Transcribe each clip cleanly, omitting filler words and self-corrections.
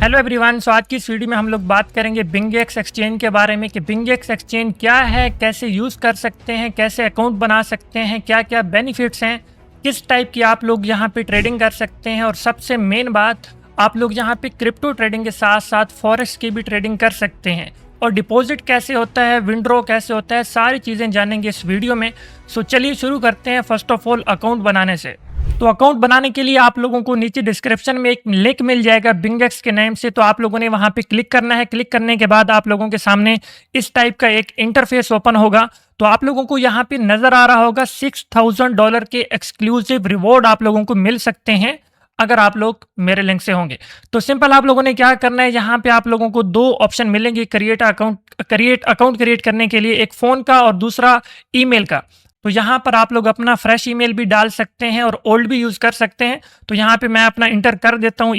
Hello everyone. सो आज की इस वीडियो में हम लोग बात करेंगे बिंगेक्स एक्सचेंज के बारे में कि बिंगेक्स एक्सचेंज क्या है, कैसे यूज़ कर सकते हैं, कैसे अकाउंट बना सकते हैं, क्या क्या बेनिफिट्स हैं, किस टाइप की आप लोग यहाँ पे ट्रेडिंग कर सकते हैं और सबसे मेन बात, आप लोग यहाँ पे क्रिप्टो ट्रेडिंग के साथ साथ फॉरेक्स की भी ट्रेडिंग कर सकते हैं और डिपॉजिट कैसे होता है, विंड्रो कैसे होता है, सारी चीज़ें जानेंगे इस वीडियो में। सो चलिए शुरू करते हैं फर्स्ट ऑफ ऑल अकाउंट बनाने से। तो अकाउंट बनाने के लिए आप लोगों को नीचे डिस्क्रिप्शन में एक लिंक मिल जाएगा बिंगेक्स के नेम से, तो आप लोगों ने वहां पे क्लिक करना है। क्लिक करने के बाद आप लोगों के सामने इस टाइप का एक इंटरफेस ओपन होगा। तो आप लोगों को यहाँ पे नजर आ रहा होगा $6000 के एक्सक्लूसिव रिवॉर्ड आप लोगों को मिल सकते हैं अगर आप लोग मेरे लिंक से होंगे। तो सिंपल आप लोगों ने क्या करना है, यहाँ पे आप लोगों को दो ऑप्शन मिलेंगे क्रिएट अकाउंट क्रिएट करने के लिए, एक फ़ोन का और दूसरा ईमेल का। तो यहाँ पर आप लोग अपना फ्रेश ईमेल भी डाल सकते हैं और ओल्ड भी यूज़ कर सकते हैं। तो यहाँ पे मैं अपना इंटर कर देता हूँ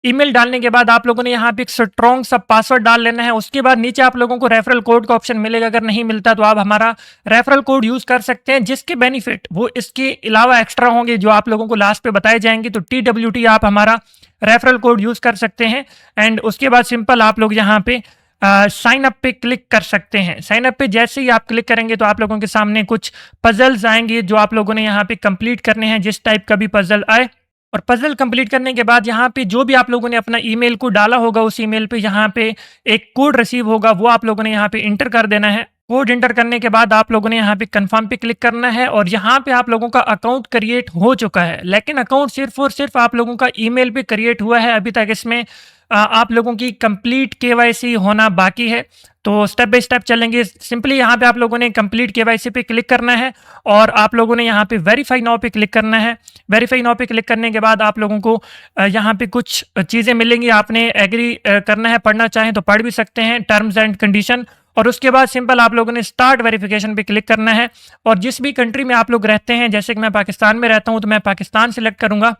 ईमेल डालने के बाद आप लोगों ने यहाँ पे एक स्ट्रॉन्ग सा पासवर्ड डाल लेना है। उसके बाद नीचे आप लोगों को रेफरल कोड का ऑप्शन मिलेगा। अगर नहीं मिलता तो आप हमारा रेफरल कोड यूज़ कर सकते हैं, जिसके बेनिफिट वो इसके अलावा एक्स्ट्रा होंगे जो आप लोगों को लास्ट पे बताए जाएंगे। तो TWT आप हमारा रेफरल कोड यूज़ कर सकते हैं। एंड उसके बाद सिंपल आप लोग यहाँ पे साइन अप पे क्लिक कर सकते हैं। साइन अप पे जैसे ही आप क्लिक करेंगे तो आप लोगों के सामने कुछ पजल्स आएंगे जो आप लोगों ने यहाँ पे कंप्लीट करने हैं, जिस टाइप का भी पजल आए। और पजल कंप्लीट करने के बाद यहाँ पे जो भी आप लोगों ने अपना ईमेल को डाला होगा, उस ईमेल पे यहाँ पे एक कोड रिसीव होगा, वो आप लोगों ने यहाँ पे इंटर कर देना है। कोड इंटर करने के बाद आप लोगों ने यहाँ पे कंफर्म पे क्लिक करना है और यहाँ पे आप लोगों का अकाउंट क्रिएट हो चुका है। लेकिन अकाउंट सिर्फ और सिर्फ आप लोगों का ईमेल पे क्रिएट हुआ है। अभी तक इसमें आप लोगों की कंप्लीट KYC होना बाकी है। तो स्टेप बाय स्टेप चलेंगे। सिंपली यहाँ पे आप लोगों ने कंप्लीट KYC पे क्लिक करना है और आप लोगों ने यहाँ पे वेरीफाई नाउ पे क्लिक करना है। वेरीफाई नाउ पे क्लिक करने के बाद आप लोगों को यहाँ पे कुछ चीज़ें मिलेंगी, आपने एग्री करना है। पढ़ना चाहें तो पढ़ भी सकते हैं, टर्म्स एंड कंडीशन। और उसके बाद सिंपल आप लोगों ने स्टार्ट वेरिफिकेशन पे क्लिक करना है। और जिस भी कंट्री में आप लोग रहते हैं, जैसे कि मैं पाकिस्तान में रहता हूँ तो मैं पाकिस्तान सेलेक्ट करूँगा।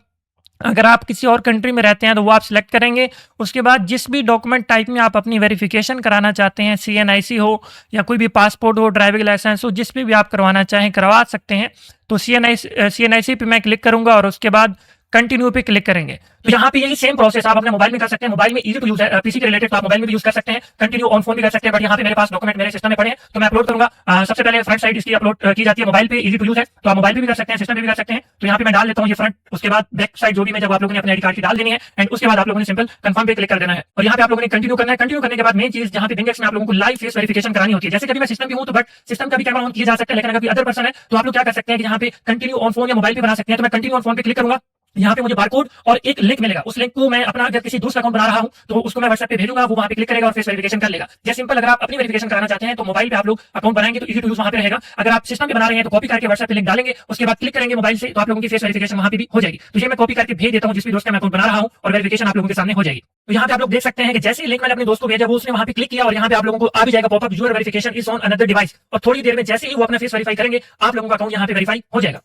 अगर आप किसी और कंट्री में रहते हैं तो वो आप सिलेक्ट करेंगे। उसके बाद जिस भी डॉक्यूमेंट टाइप में आप अपनी वेरिफिकेशन कराना चाहते हैं, CNIC हो या कोई भी पासपोर्ट हो, ड्राइविंग लाइसेंस हो, जिस पे भी आप करवाना चाहें करवा सकते हैं। तो CNIC पे मैं क्लिक करूंगा और उसके बाद कंटिन्यू पे क्लिक करेंगे। तो यहाँ पे यही सेम प्रोसेस आप अपने मोबाइल में कर सकते हैं। मोबाइल में इजी टू यूज है, पीसी के रिलेटेड तो आप मोबाइल में भी यूज कर सकते हैं, कंटिन्यू ऑन फोन भी कर सकते हैं। बट यहाँ पे मेरे पास डॉक्यूमेंट मेरे सिस्टम में पड़े हैं तो मैं अपलोड करूंगा। सबसे पहले फ्रंट साइड इसकी अपलोड की जाती है, मोबाइल पे इजी टू यूज है तो आप मोबाइल पे भी कर सकते हैं, सिस्टम पे भी कर सकते हैं। तो यहाँ पे मैं डाल लेता हूँ ये फ्रंट, उसके बाद बैक साइड जो भी मैं, जब आप लोगों ने अपने आईडी कार्ड की डाल देनी है एंड उसके बाद आप लोगों ने सिंपल कंफर्म पे क्लिक कर देना है और यहाँ पे आप लोगों ने कंटिन्यू करना है। कंटिन्यू करने के बाद मेन चीज जहाँ पे बिंगेक्स में आप लोगों को लाइव फेस वेरिफिकेशन करानी होती है। जैसे कभी मैं सिस्टम भी हूँ तो बट सिस्टम का भी कैमरा ऑन किया जा सकता है, लेकिन अगर अदर पर्सन है तो आप लोग क्या कर सकते हैं कि यहाँ पे कंटिन्यू ऑन फोन या मोबाइल पे बना सकते हैं। तो मैं कंटिन्यू ऑन फोन पे क्लिक करूंगा। यहाँ पे मुझे बारकोड और एक लिंक मिलेगा, उस लिंक को मैं अपना अगर किसी दूसरा अकाउंट बना रहा हूँ तो उसको मैं व्हाट्सएप पे भेजूंगा, वो वहाँ पे क्लिक करेगा और फेस वेरिफिकेशन कर लेगा। जैसे सिंपल अगर आप अपनी वेरिफिकेशन कराना चाहते हैं तो मोबाइल पे आप लोग अकाउंट बनाएंगे तो इजी टू यूज वहाँ पे रहेगा। अगर आप सिस्टम पे बना रहे हैं तो कॉपी करके व्हाट्सएप पे लिंक डालेंगे, उसके बाद क्लिक करेंगे मोबाइल से तो आप लोगों की फेस वेरिफिकेशन वहाँ पे भी हो जाएगी। तो ये मैं कॉपी करके भेज देता हूँ जिस भी दोस्त का मैं अकाउंट बना रहा हूँ और वेरिफिकेशन आप लोगों के सामने हो जाएगी। तो यहाँ पे आप लोग देख सकते हैं कि जैसे ही लिंक मैंने अपने दोस्त को भेजा वो उसने वहाँ पे क्लिक किया और यहाँ पे आप लोगों को आ भी जाएगा popup, your verification is on another device. और थोड़ी देर में जैसे ही वो अपना फेस वेरीफाई करेंगे आप लोगों का अकाउंट यहाँ पे वेरीफाई हो जाएगा।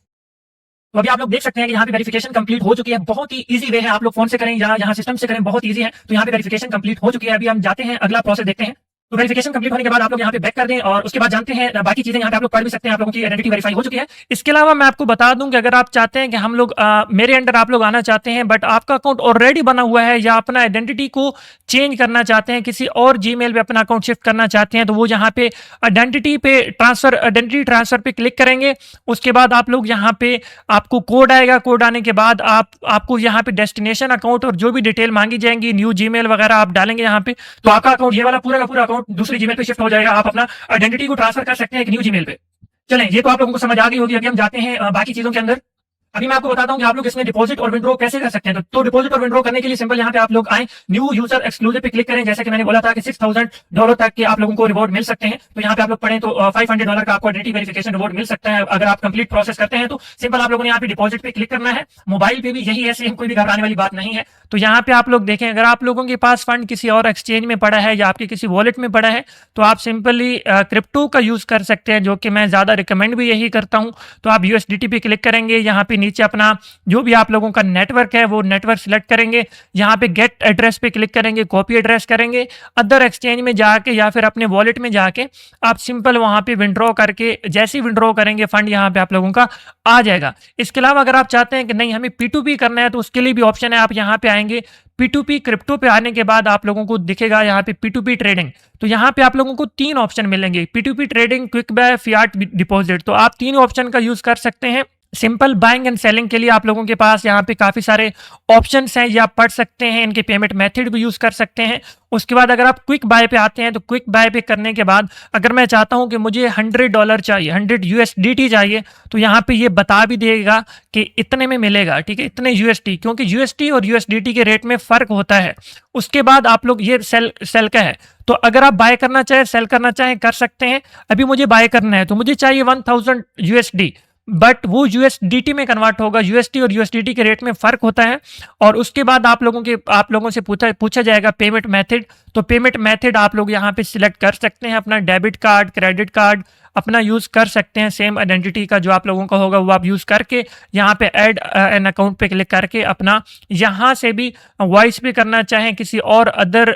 तो अभी आप लोग देख सकते हैं कि यहाँ पे वेरिफिकेशन कंप्लीट हो चुकी है। बहुत ही इजी वे है, आप लोग फोन से करें या यहाँ सिस्टम से करें, बहुत इजी है। तो यहाँ पे वेरिफिकेशन कंप्लीट हो चुकी है। अभी हम जाते हैं अगला प्रोसेस देखते हैं। तो वेरिफिकेशन कंप्लीट होने के बाद आप लोग यहाँ पे बैक कर दें और उसके बाद जानते हैं बाकी चीजें यहाँ पे आप लोग पढ़ भी सकते हैं। आप लोगों की आइडेंटिटी वेरीफाई हो चुकी है। इसके अलावा मैं आपको बता दूं कि अगर आप चाहते हैं कि हम लोग मेरे अंडर आप लोग आना चाहते हैं बट आपका अकाउंट ऑलरेडी बना हुआ है या अपना आइडेंटिटी को चेंज करना चाहते हैं, किसी और जीमेल पे अपना अकाउंट शिफ्ट करना चाहते हैं, तो वो यहाँ पे आइडेंटिटी ट्रांसफर पे क्लिक करेंगे। उसके बाद आप लोग यहाँ पे आपको कोड आएगा, कोड आने के बाद आपको यहाँ पे डेस्टिनेशन अकाउंट और जो भी डिटेल मांगी जाएंगी, न्यू जीमेल वगैरह आप डालेंगे यहाँ पे, तो आपका अकाउंट ये वाला पूरा का पूरा अकाउंट दूसरी जीमेल पे शिफ्ट हो जाएगा। आप अपना आइडेंटिटी को ट्रांसफर कर सकते हैं एक न्यू जीमेल पे। चलें, ये तो आप लोगों को समझ आ गई होगी। अभी हम जाते हैं बाकी चीजों के अंदर। अभी मैं आपको बताता हूं कि आप लोग इसमें डिपॉजिट और विंड्रो कैसे कर सकते हैं। तो डिपॉजिट और विंड्रो करने के लिए सिंपल यहाँ पे आप लोग आए, न्यू यूजर एक्सक्लूसिव पे क्लिक करें। जैसे कि मैंने बोला था कि $6000 तक के आप लोगों को रिवॉर्ड मिल सकते हैं। तो यहाँ पे आप लोग पढ़ें तो $500 का आपको आइडेंटिटी वेरिफिकेशन रिवॉर्ड मिल सकता है अगर आप कंप्लीट प्रोसेस करते हैं। तो सिंपल आप लोगों ने यहाँ पे डिपॉजिट पे क्लिक करना है। मोबाइल पे भी यही है सेम, कोई भी घबराने वाली बात नहीं है। तो यहाँ पे आप लोग देखें, अगर आप लोगों के पास फंड किसी और एक्सचेंज में पड़ा है या आपके किसी वॉलेट में पड़ा है तो आप सिंपली क्रिप्टो का यूज कर सकते हैं, जो कि मैं ज्यादा रिकमेंड भी यही करता हूँ। तो आप USDT पे क्लिक करेंगे, यहाँ पे नीचे अपना जो भी आप लोगों का नेटवर्क है वो नेटवर्क सिलेक्ट करेंगे, यहाँ पे गेट एड्रेस पे क्लिक करेंगे, कॉपी एड्रेस करेंगे, अदर एक्सचेंज में जाके या फिर अपने वॉलेट में जाके आप सिंपल वहाँ पे विड्रॉ करके जैसे ही विड्रॉ करेंगे फंड यहाँ पे आप लोगों का आ जाएगा। इसके अलावा अगर आप चाहते हैं कि नहीं हमें P2P करना है तो उसके लिए भी ऑप्शन है, आप यहाँ पे आएंगे P2P क्रिप्टो पे आने के बाद आप लोगों को दिखेगा यहाँ पे P2P ट्रेडिंग। तो यहाँ पे आप लोगों को 3 ऑप्शन मिलेंगे, P2P trading, quick buy, fiat deposit. तो आप तीनों ऑप्शन का यूज कर सकते हैं। सिंपल बाइंग एंड सेलिंग के लिए आप लोगों के पास यहाँ पे काफ़ी सारे ऑप्शंस हैं, ये आप पढ़ सकते हैं, इनके पेमेंट मेथड भी यूज़ कर सकते हैं। उसके बाद अगर आप क्विक बाय पे आते हैं तो क्विक बाय पे करने के बाद अगर मैं चाहता हूँ कि मुझे $100 चाहिए, 100 USDT चाहिए, तो यहाँ पे ये बता भी देगा कि इतने में मिलेगा, ठीक है, इतने USD, क्योंकि USD और USDT के रेट में फ़र्क होता है। उसके बाद आप लोग ये सेल का है, तो अगर आप बाय करना चाहें, सेल करना चाहें, कर सकते हैं। अभी मुझे बाय करना है तो मुझे चाहिए 1000 USD, बट वो USDT में कन्वर्ट होगा, USD और USDT के रेट में फ़र्क होता है। और उसके बाद आप लोगों से पूछा जाएगा पेमेंट मेथड। तो पेमेंट मेथड आप लोग यहाँ पे सिलेक्ट कर सकते हैं, अपना डेबिट कार्ड, क्रेडिट कार्ड अपना यूज़ कर सकते हैं, सेम आइडेंटिटी का जो आप लोगों का होगा वो आप यूज़ करके यहाँ पे ऐड एन अकाउंट पे क्लिक करके अपना यहाँ से भी वॉइस पे करना चाहें, किसी और अदर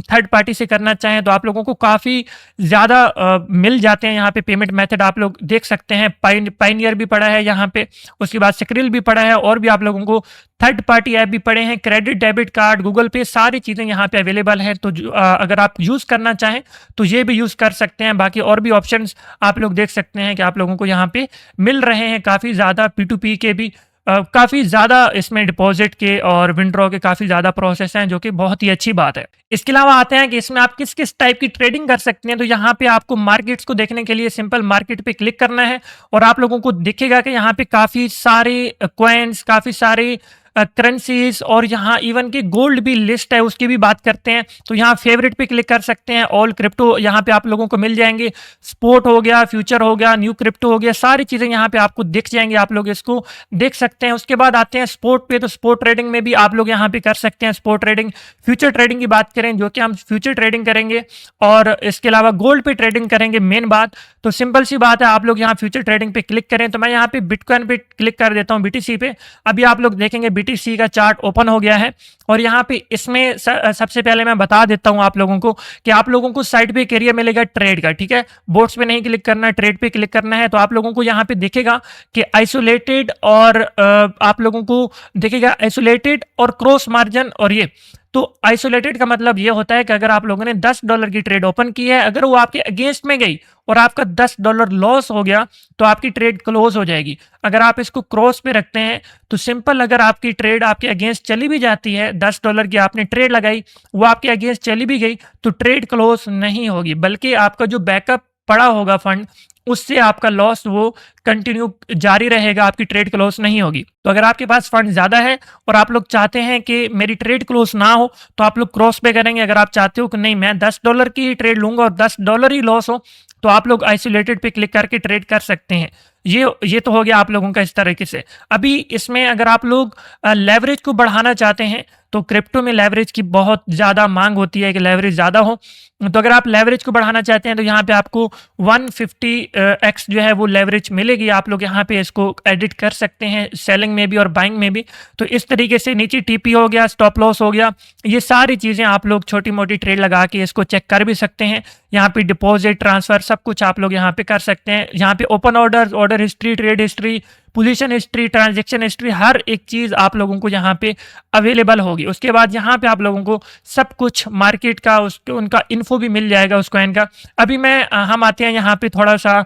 थर्ड पार्टी से करना चाहें तो आप लोगों को काफ़ी ज़्यादा मिल जाते हैं। यहाँ पे पेमेंट मेथड आप लोग देख सकते हैं, पाइनियर भी पड़ा है यहाँ पे, उसके बाद सिक्रिल भी पड़ा है, और भी आप लोगों को थर्ड पार्टी ऐप भी पड़े हैं, क्रेडिट डेबिट कार्ड, गूगल पे, सारी चीज़ें यहाँ पे अवेलेबल हैं। तो अगर आप यूज़ करना चाहें तो ये भी यूज़ कर सकते हैं। बाकी और भी ऑप्शंस आप लोग देख सकते हैं कि आप लोगों को यहाँ पे मिल रहे हैं काफ़ी ज़्यादा, P2P के भी काफ़ी ज़्यादा इसमें डिपॉजिट के और विड्रॉ के काफ़ी ज़्यादा प्रोसेस हैं, जो कि बहुत ही अच्छी बात है। इसके अलावा आते हैं कि इसमें आप किस किस टाइप की ट्रेडिंग कर सकते हैं। तो यहाँ पे आपको मार्केट्स को देखने के लिए सिंपल मार्केट पे क्लिक करना है और आप लोगों को दिखेगा कि यहाँ पे काफ़ी सारे कॉइन्स, काफ़ी सारे करेंसीज और यहाँ इवन की गोल्ड भी लिस्ट है, उसकी भी बात करते हैं। तो यहाँ फेवरेट पे क्लिक कर सकते हैं, ऑल क्रिप्टो यहाँ पे आप लोगों को मिल जाएंगे, स्पोर्ट हो गया, फ्यूचर हो गया, न्यू क्रिप्टो हो गया, सारी चीज़ें यहाँ पे आपको दिख जाएंगे, आप लोग इसको देख सकते हैं। उसके बाद आते हैं स्पोर्ट पे, तो स्पोर्ट ट्रेडिंग में भी आप लोग यहाँ पे कर सकते हैं स्पोर्ट ट्रेडिंग। फ्यूचर ट्रेडिंग की बात करें जो कि हम फ्यूचर ट्रेडिंग करेंगे, और इसके अलावा गोल्ड पे ट्रेडिंग करेंगे मेन बात। तो सिंपल सी बात है, आप लोग यहाँ फ्यूचर ट्रेडिंग पे क्लिक करें, तो मैं यहाँ पे बिटकॉइन पे क्लिक कर देता हूँ, BTC पे। अभी आप लोग देखेंगे BTC का चार्ट ओपन हो गया है, और यहाँ पे इसमें सबसे पहले मैं बता देता हूँ आप लोगों को कि आप लोगों को साइड पे एक एरिया मिलेगा ट्रेड का, ठीक है, बोट्स पे नहीं क्लिक करना है, ट्रेड पे क्लिक करना है। तो आप लोगों को यहाँ पे दिखेगा कि आइसोलेटेड, और आप लोगों को दिखेगा आइसोलेटेड और क्रॉस मार्जिन। और ये तो आइसोलेटेड का मतलब ये होता है कि अगर आप लोगों ने $10 की ट्रेड ओपन की है, अगर वो आपके अगेंस्ट में गई और आपका $10 लॉस हो गया तो आपकी ट्रेड क्लोज हो जाएगी। अगर आप इसको क्रॉस पे रखते हैं तो सिंपल, अगर आपकी ट्रेड आपके अगेंस्ट चली भी जाती है, $10 की आपने ट्रेड लगाई, वो आपके अगेंस्ट चली भी गई, तो ट्रेड क्लोज नहीं होगी, बल्कि आपका जो बैकअप पड़ा होगा फंड, उससे आपका लॉस वो कंटिन्यू जारी रहेगा, आपकी ट्रेड क्लोज नहीं होगी। तो अगर आपके पास फंड ज़्यादा है और आप लोग चाहते हैं कि मेरी ट्रेड क्लोज ना हो, तो आप लोग क्रॉस पे करेंगे। अगर आप चाहते हो कि नहीं मैं $10 की ही ट्रेड लूंगा और $10 ही लॉस हो, तो आप लोग आइसोलेटेड पे क्लिक करके ट्रेड कर सकते हैं। ये तो हो गया आप लोगों का इस तरीके से। अभी इसमें अगर आप लोग लेवरेज को बढ़ाना चाहते हैं, तो क्रिप्टो में लेवरेज की बहुत ज़्यादा मांग होती है कि लेवरेज ज़्यादा हो। तो अगर आप लेवरेज को बढ़ाना चाहते हैं तो यहाँ पे आपको 150x जो है वो लेवरेज मिलेगी। आप लोग यहाँ पे इसको एडिट कर सकते हैं, सेलिंग में भी और बाइंग में भी। तो इस तरीके से नीचे TP हो गया, स्टॉप लॉस हो गया, ये सारी चीज़ें आप लोग छोटी मोटी ट्रेड लगा के इसको चेक कर भी सकते हैं। यहाँ पे डिपॉजिट, ट्रांसफ़र, सब कुछ आप लोग यहाँ पे कर सकते हैं। यहाँ पे open order history, trade history, position history, transaction history, हर एक चीज़ आप लोगों को यहाँ पे अवेलेबल होगी। उसके बाद यहाँ पे आप लोगों को सब कुछ मार्केट का उनका इन्फो भी मिल जाएगा उस कॉइन का। अभी हम आते हैं यहाँ पे थोड़ा सा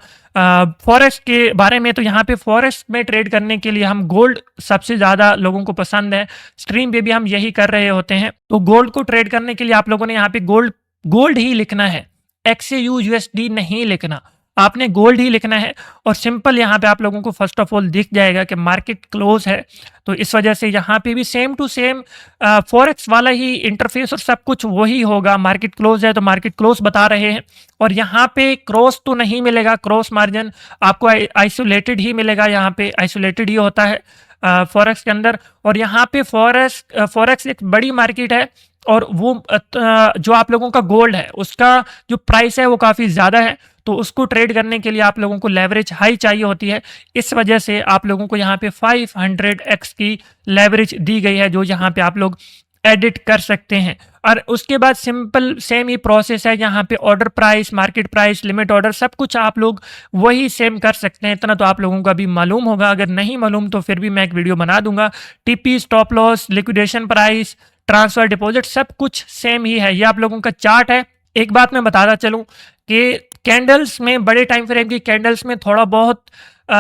फॉरेक्स के बारे में। तो यहाँ पे फॉरेक्स में ट्रेड करने के लिए हम गोल्ड सबसे ज़्यादा लोगों को पसंद है, स्ट्रीम पे भी हम यही कर रहे होते हैं। तो गोल्ड को ट्रेड करने के लिए आप लोगों ने यहाँ पे गोल्ड ही लिखना है, XAU USD नहीं लिखना, आपने गोल्ड ही लिखना है। और सिंपल यहाँ पे आप लोगों को फर्स्ट ऑफ ऑल दिख जाएगा कि मार्केट क्लोज है। तो इस वजह से यहाँ पे भी सेम टू सेम फॉरेक्स वाला ही इंटरफेस और सब कुछ वही होगा। मार्केट क्लोज है तो मार्केट क्लोज बता रहे हैं, और यहाँ पे क्रॉस तो नहीं मिलेगा, क्रॉस मार्जिन आपको आइसोलेटेड ही मिलेगा। यहाँ पे आइसोलेटेड ही होता है। फॉरेक्स के अंदर। और यहाँ पे फॉरेक्स एक बड़ी मार्केट है, और वो जो आप लोगों का गोल्ड है उसका जो प्राइस है वो काफ़ी ज़्यादा है, तो उसको ट्रेड करने के लिए आप लोगों को लेवरेज हाई चाहिए होती है। इस वजह से आप लोगों को यहाँ पे 500x की लेवरेज दी गई है, जो यहाँ पे आप लोग एडिट कर सकते हैं। और उसके बाद सिंपल सेम ही प्रोसेस है, यहाँ पे order price, market price, limit order, सब कुछ आप लोग वही सेम कर सकते हैं। इतना तो आप लोगों को अभी मालूम होगा, अगर नहीं मालूम तो फिर भी मैं एक वीडियो बना दूंगा। TP, stop loss, liquidation price, transfer, deposit, सब कुछ सेम ही है। ये आप लोगों का चार्ट है। एक बात मैं बताता चलूं कि कैंडल्स में, बड़े टाइम फ्रेम की कैंडल्स में थोड़ा बहुत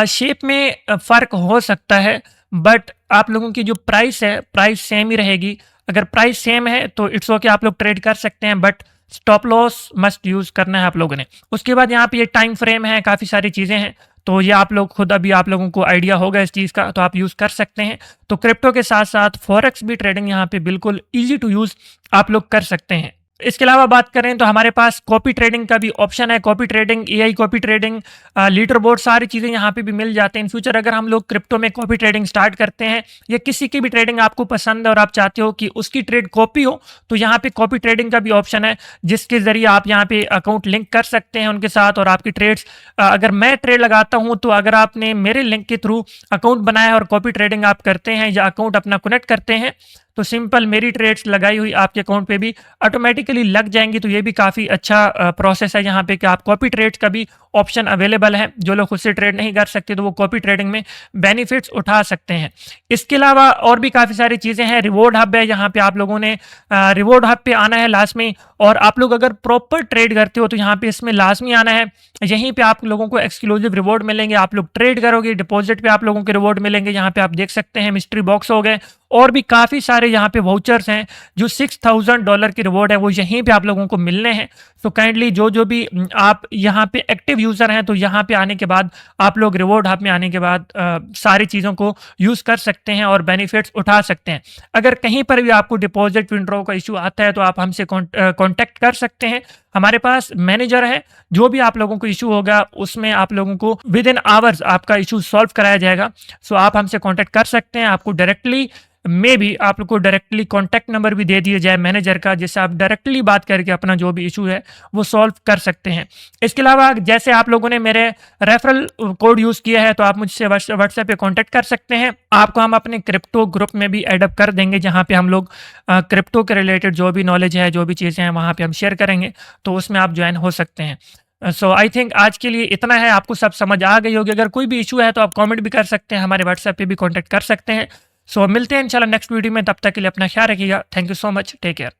शेप में फ़र्क हो सकता है, बट आप लोगों की जो प्राइस है, प्राइस सेम ही रहेगी। अगर प्राइस सेम है तो इट्स ओके, आप लोग ट्रेड कर सकते हैं, but stop loss must use करना है आप लोगों ने। उसके बाद यहाँ पे ये टाइम फ्रेम है, काफ़ी सारी चीज़ें हैं, तो ये आप लोग खुद, अभी आप लोगों को आइडिया होगा इस चीज़ का, तो आप यूज़ कर सकते हैं। तो क्रिप्टो के साथ साथ फॉरेक्स भी ट्रेडिंग यहाँ पे बिल्कुल ईजी टू यूज़ आप लोग कर सकते हैं। इसके अलावा बात करें तो हमारे पास कॉपी ट्रेडिंग का भी ऑप्शन है। Copy trading, AI copy trading, leader board, सारी चीज़ें यहाँ पे भी मिल जाते हैं। इन फ्यूचर अगर हम लोग क्रिप्टो में कॉपी ट्रेडिंग स्टार्ट करते हैं, या किसी की भी ट्रेडिंग आपको पसंद है और आप चाहते हो कि उसकी ट्रेड कॉपी हो, तो यहाँ पे कॉपी ट्रेडिंग का भी ऑप्शन है, जिसके जरिए आप यहाँ पे अकाउंट लिंक कर सकते हैं उनके साथ, और आपकी ट्रेड्स, अगर मैं ट्रेड लगाता हूँ तो अगर आपने मेरे लिंक के थ्रू अकाउंट बनाया है और कॉपी ट्रेडिंग आप करते हैं या अकाउंट अपना कनेक्ट करते हैं, तो सिंपल मेरी ट्रेड्स लगाई हुई आपके अकाउंट पे भी ऑटोमेटिकली लग जाएंगी। तो ये भी काफ़ी अच्छा प्रोसेस है यहाँ पे कि आप कॉपी ट्रेड्स का भी ऑप्शन अवेलेबल है। जो लोग खुद से ट्रेड नहीं कर सकते तो वो कॉपी ट्रेडिंग में बेनिफिट्स उठा सकते हैं। इसके अलावा और भी काफ़ी सारी चीज़ें हैं। रिवॉर्ड हब है, यहाँ पे आप लोगों ने रिवॉर्ड हब पे आना है लास्ट में, और आप लोग अगर प्रॉपर ट्रेड करते हो तो यहाँ पे इसमें लाजमी आना है। यहीं पे आप लोगों को एक्सक्लूसिव रिवॉर्ड मिलेंगे। आप लोग ट्रेड करोगे, डिपॉजिट पे आप लोगों के रिवॉर्ड मिलेंगे। यहाँ पे आप देख सकते हैं मिस्ट्री बॉक्स हो गए, और भी काफ़ी सारे यहाँ पे वाउचर्स हैं। जो $6000 की रिवॉर्ड है वो यहीं पे आप लोगों को मिलने हैं। तो काइंडली जो भी आप यहाँ पे एक्टिव यूज़र हैं, तो यहाँ पे आने के बाद आप लोग रिवॉर्ड हब में आने के बाद सारी चीज़ों को यूज़ कर सकते हैं और बेनिफिट्स उठा सकते हैं। अगर कहीं पर भी आपको डिपॉजिट विड्रॉ का इशू आता है तो आप हमसे कॉन्टैक्ट कर सकते हैं। हमारे पास मैनेजर है, जो भी आप लोगों को इशू होगा उसमें आप लोगों को विद इन आवर्स आपका इशू सॉल्व कराया जाएगा। सो आप हमसे कॉन्टैक्ट कर सकते हैं। आपको डायरेक्टली में भी आप लोग को डायरेक्टली कॉन्टैक्ट नंबर भी दे दिया जाए मैनेजर का, जिससे आप डायरेक्टली बात करके अपना जो भी इशू है वो सॉल्व कर सकते हैं। इसके अलावा जैसे आप लोगों ने मेरे रेफरल कोड यूज़ किया है, तो आप मुझसे व्हाट्सएप पे कांटेक्ट कर सकते हैं। आपको हम अपने क्रिप्टो ग्रुप में भी एडअप कर देंगे, जहाँ पे हम लोग क्रिप्टो के रिलेटेड जो भी नॉलेज है, जो भी चीज़ें हैं, वहाँ पे हम शेयर करेंगे, तो उसमें आप ज्वाइन हो सकते हैं। सो आई थिंक आज के लिए इतना है। आपको सब समझ आ गई होगी। अगर कोई भी इशू है तो आप कमेंट भी कर सकते हैं, हमारे व्हाट्सएप पे भी कांटेक्ट कर सकते हैं। सो मिलते हैं इंशाल्लाह नेक्स्ट वीडियो में। तब तक के लिए अपना ख्याल रखिएगा। Thank you so much, take care.